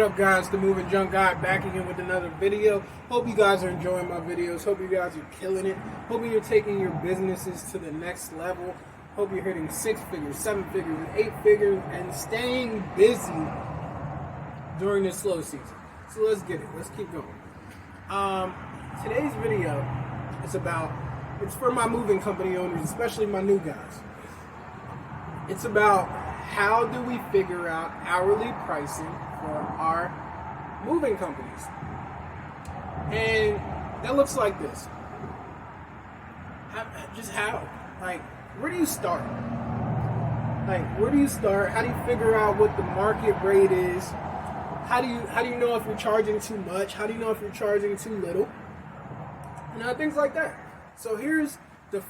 up, guys? The Moving Junk Guy back again with another video. Hope you guys are enjoying my videos. Hope you guys are killing it. Hope you're taking your businesses to the next level. Hope you're hitting 6 figures, 7 figures, and 8 figures and staying busy during this slow season. So let's get it. Let's keep going. Today's video is it's for my moving company owners, especially my new guys. It's about how do we figure out hourly pricing for our moving companies. And that looks like this. How? Like, where do you start? Where do you start? How do you figure out what the market rate is? How do you know if you're charging too much? How do you know if you're charging too little? Things like that. So here's the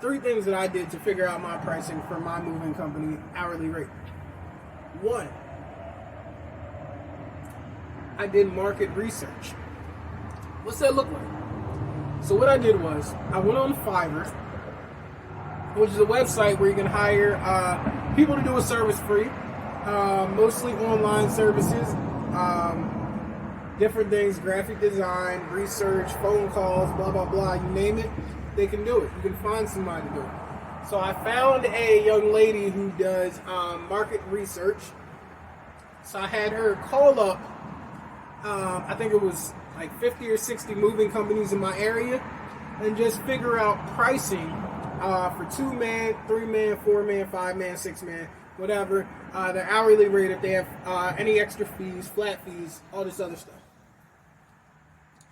3 things that I did to figure out my pricing for my moving company hourly rate. 1, I did market research. What's that look like? So what I did was I went on Fiverr, which is a website where you can hire people to do a service free, mostly online services, different things, graphic design, research, phone calls, blah, blah, blah, you name it, they can do it. You can find somebody to do it. So I found a young lady who does market research. So I had her call up, I think it was like 50 or 60 moving companies in my area, and just figure out pricing for 2-man, 3-man, 4-man, 5-man, 6-man, whatever, their hourly rate, if they have any extra fees, flat fees, all this other stuff.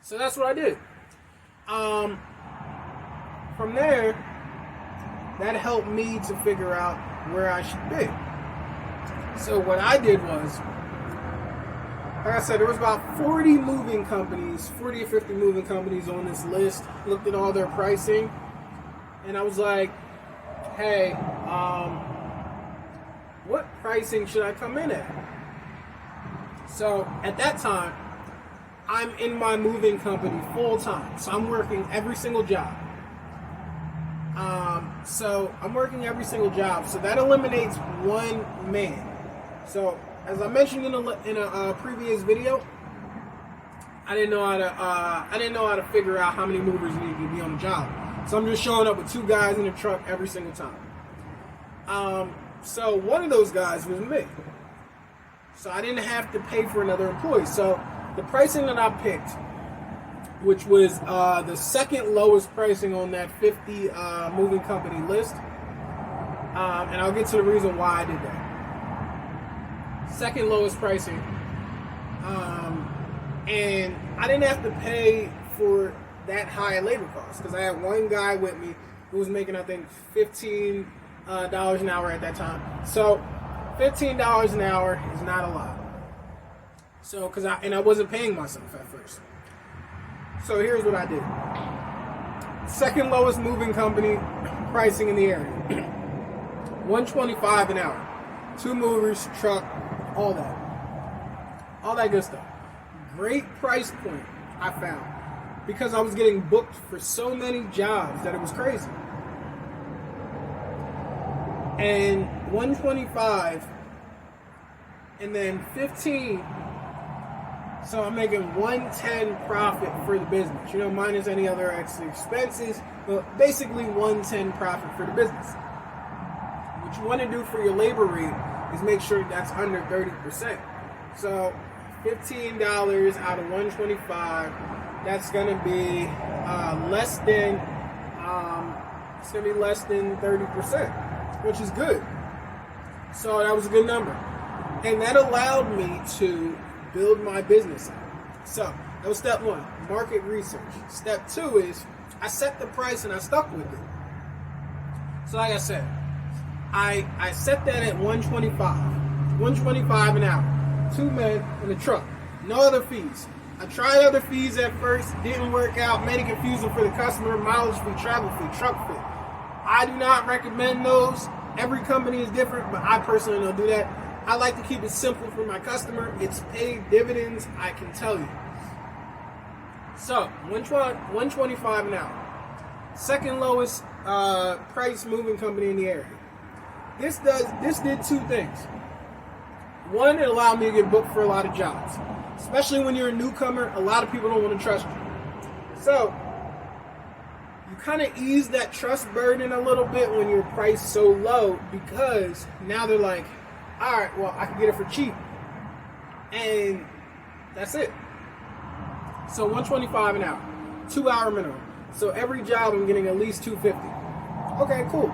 So that's what I did. From there, that helped me to figure out where I should be. So what I did was, like I said, there was about 40 moving companies, 40 or 50 moving companies on this list. Looked at all their pricing, and I was like, hey, what pricing should I come in at? So at that time, I'm in my moving company full time. So I'm working every single job. So I'm working every single job. So that eliminates 1 man. So as I mentioned in a previous video, I didn't know how to figure out how many movers needed to be on the job. So I'm just showing up with 2 guys in the truck every single time. So one of those guys was me. So I didn't have to pay for another employee. So the pricing that I picked, which was the second lowest pricing on that 50 moving company list, and I'll get to the reason why I did that. Second lowest pricing, and I didn't have to pay for that high labor cost because I had one guy with me who was making, I think, $15 an hour at that time. So $15 an hour is not a lot. So I wasn't paying myself at first. So here's what I did. Second lowest moving company pricing in the area. $125 an hour. 2 movers, truck, all that good stuff. Great price point I found because I was getting booked for so many jobs that it was crazy. And 125 and then 15, so I'm making 110 profit for the business, minus any other extra expenses, but basically 110 profit for the business. What you want to do for your labor rate is make sure that's under 30%. So $15 out of 125, that's going to be less than 30%, which is good. So that was a good number. And that allowed me to build my business up. So that was step 1, market research. Step 2 is I set the price and I stuck with it. So like I said, I set that at $125 an hour, 2 men in a truck, no other fees. I tried other fees at first, didn't work out, made it confusing for the customer, mileage fee, travel fee, truck fee. I do not recommend those. Every company is different, but I personally don't do that. I like to keep it simple for my customer. It's paid dividends, I can tell you. So, $125 an hour. Second lowest price moving company in the area. This did 2 things. One, it allowed me to get booked for a lot of jobs. Especially when you're a newcomer, a lot of people don't want to trust you. So, you kind of ease that trust burden a little bit when you're priced so low, because now they're like, all right, well, I can get it for cheap. And that's it. So $125 an hour, 2 hour minimum. So every job I'm getting at least $250. Okay, cool.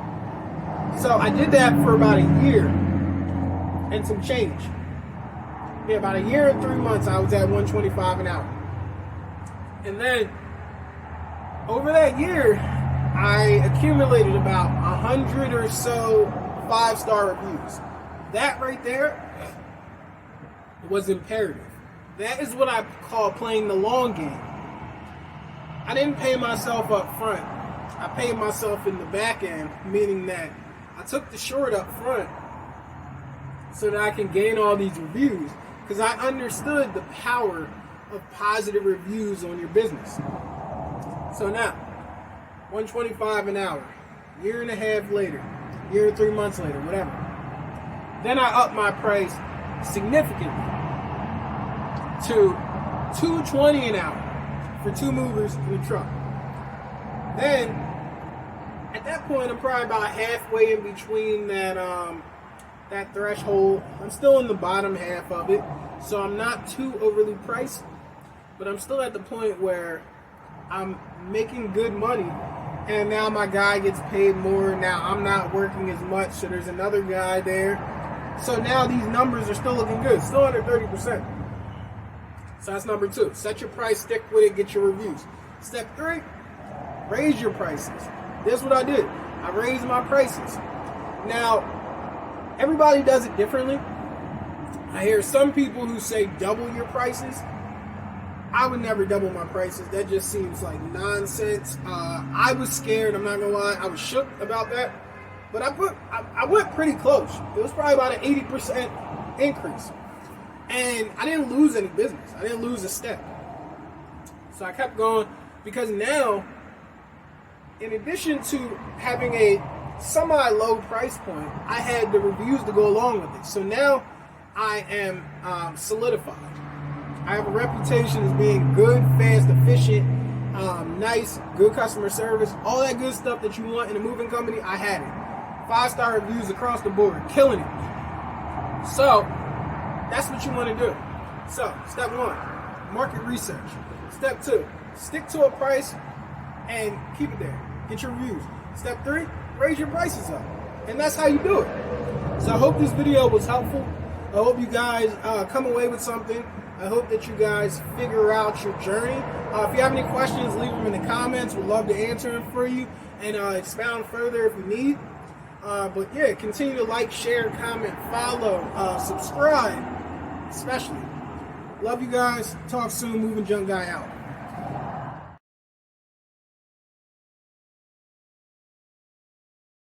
So I did that for about a year and some change. Yeah, about a year and 3 months I was at $125 an hour. And then over that year, I accumulated about 100 or so 5-star reviews. That right there was imperative. That is what I call playing the long game. I didn't pay myself up front. I paid myself in the back end, meaning that I took the short up front so that I can gain all these reviews, because I understood the power of positive reviews on your business. So now, $125 an hour, year and a half later, year and 3 months later, whatever. Then I upped my price significantly to $220 an hour for 2 movers and a truck. Then, at that point, I'm probably about halfway in between that threshold. I'm still in the bottom half of it, so I'm not too overly priced, but I'm still at the point where I'm making good money, and now my guy gets paid more. Now I'm not working as much, so there's another guy there. So now these numbers are still looking good, still under 30%. So that's number 2. Set your price, stick with it, get your reviews. Step 3, raise your prices. This is what I did. I raised my prices. Now, everybody does it differently. I hear some people who say double your prices. I would never double my prices. That just seems like nonsense. I was scared, I'm not gonna lie. I was shook about that. But I went pretty close. It was probably about an 80% increase. And I didn't lose any business. I didn't lose a step. So I kept going, because now, in addition to having a semi-low price point, I had the reviews to go along with it. So now I am solidified. I have a reputation as being good, fast, efficient, nice, good customer service, all that good stuff that you want in a moving company. I had it. 5-star reviews across the board, killing it. So that's what you want to do. So step 1, market research. Step 2, stick to a price and keep it there. Get your reviews. Step 3, raise your prices up. And that's how you do it. So I hope this video was helpful. I hope you guys come away with something. I hope that you guys figure out your journey. If you have any questions, leave them in the comments. We'd love to answer them for you and expound further if you need. But yeah, continue to like, share, comment, follow, subscribe, especially. Love you guys. Talk soon. Moving Junk Guy out.